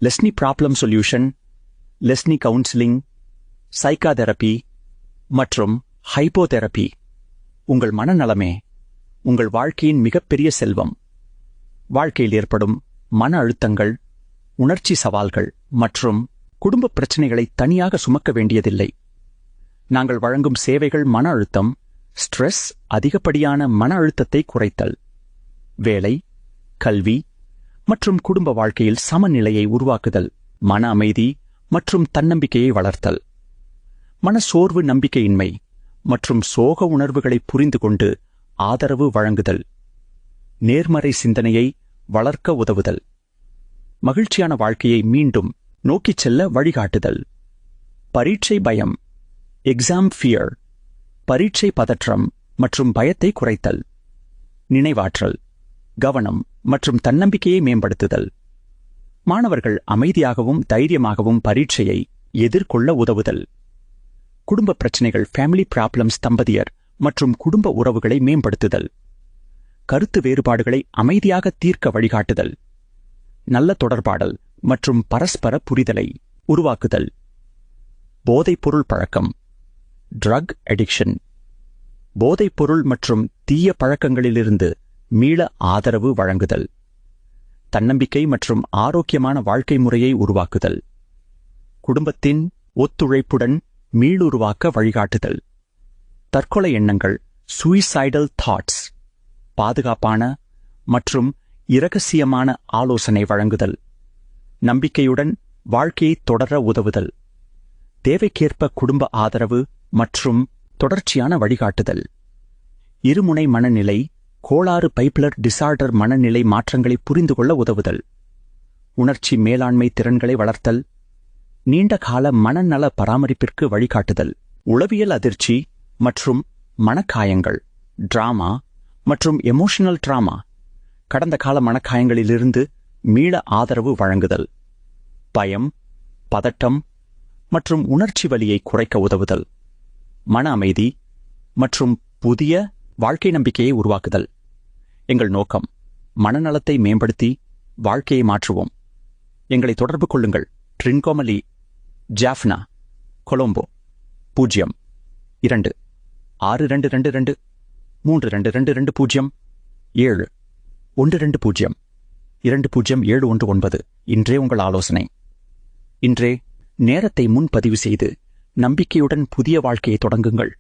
லெஸ்னி problem solution, லெஸ்னி counselling, சைக்காதெரபி மற்றும் ஹைப்போதெரபி. உங்கள் மனநலமே உங்கள் வாழ்க்கையின் மிகப்பெரிய செல்வம். வாழ்க்கையில் ஏற்படும் மன அழுத்தங்கள், உணர்ச்சி சவால்கள் மற்றும் குடும்ப பிரச்சினைகளை தனியாக சுமக்க வேண்டியதில்லை. நாங்கள் வழங்கும் சேவைகள் மன அழுத்தம், ஸ்ட்ரெஸ், அதிகப்படியான மன அழுத்தத்தை குறைத்தல், வேலை, கல்வி மற்றும் குடும்ப வாழ்க்கையில் சமநிலையை உருவாக்குதல், மன அமைதி மற்றும் தன்னம்பிக்கையை வளர்த்தல், மனசோர்வு, நம்பிக்கையின்மை மற்றும் சோக உணர்வுகளை புரிந்து கொண்டு ஆதரவு வழங்குதல், நேர்மறை சிந்தனையை வளர்க்க உதவுதல், மகிழ்ச்சியான வாழ்க்கையை மீண்டும் நோக்கிச் செல்ல வழிகாட்டுதல், பரீட்சை பயம், எக்ஸாம் ஃபியர், பரீட்சை பதற்றம் மற்றும் பயத்தை குறைத்தல், நினைவாற்றல், கவனம் மற்றும் தன்னம்பிக்கையை மேம்படுத்துதல், மாணவர்கள் அமைதியாகவும் தைரியமாகவும் பரீட்சையை எதிர்கொள்ள உதவுதல், குடும்ப பிரச்சினைகள், ஃபேமிலி ப்ராப்ளம்ஸ், தம்பதியர் மற்றும் குடும்ப உறவுகளை மேம்படுத்துதல், கருத்து வேறுபாடுகளை அமைதியாக தீர்க்க வழிகாட்டுதல், நல்ல தொடர்பாடல் மற்றும் பரஸ்பர புரிதலை உருவாக்குதல், போதைப்பொருள் பழக்கம், ட்ரக் அடிக்ஷன், போதைப்பொருள் மற்றும் தீய பழக்கங்களிலிருந்து மீள ஆதரவு வழங்குதல், தன்னம்பிக்கை மற்றும் ஆரோக்கியமான வாழ்க்கை முறையை உருவாக்குதல், குடும்பத்தின் ஒத்துழைப்புடன் மீளுருவாக்க வழிகாட்டுதல், தற்கொலை எண்ணங்கள், சூயிசைடல் தாட்ஸ், பாதுகாப்பான மற்றும் இரகசியமான ஆலோசனை வழங்குதல், நம்பிக்கையுடன் வாழ்க்கையை தொடர உதவுதல், தேவைக்கேற்ப குடும்ப ஆதரவு மற்றும் தொடர்ச்சியான வழிகாட்டுதல், இருமுனை மனநிலை கோளாறு, பைப்லர் டிசார்டர், மனநிலை மாற்றங்களை புரிந்து கொள்ள உதவுதல், உணர்ச்சி மேலாண்மை திறன்களை வளர்த்தல், நீண்ட கால மனநல பராமரிப்பிற்கு வழிகாட்டுதல், உளவியல் அதிர்ச்சி மற்றும் மனக்காயங்கள், டிராமா மற்றும் எமோஷனல் டிராமா, கடந்த கால மனக்காயங்களிலிருந்து மீள ஆதரவு வழங்குதல், பயம், பதட்டம் மற்றும் உணர்ச்சி வலியை குறைக்க உதவுதல், மன அமைதி மற்றும் புதிய வாழ்க்கை நம்பிக்கையை உருவாக்குதல். எங்கள் நோக்கம் மனநலத்தை மேம்படுத்தி வாழ்க்கையை மாற்றுவோம். எங்களை தொடர்பு கொள்ளுங்கள். ட்ரின்கோமலி, ஜாஃப்னா, கொலம்போ 02-6222-3220-7-120-20719. இன்றே உங்கள் ஆலோசனை. இன்றே நேரத்தை முன்பதிவு செய்து நம்பிக்கையுடன் புதிய வாழ்க்கையை தொடங்குங்கள்.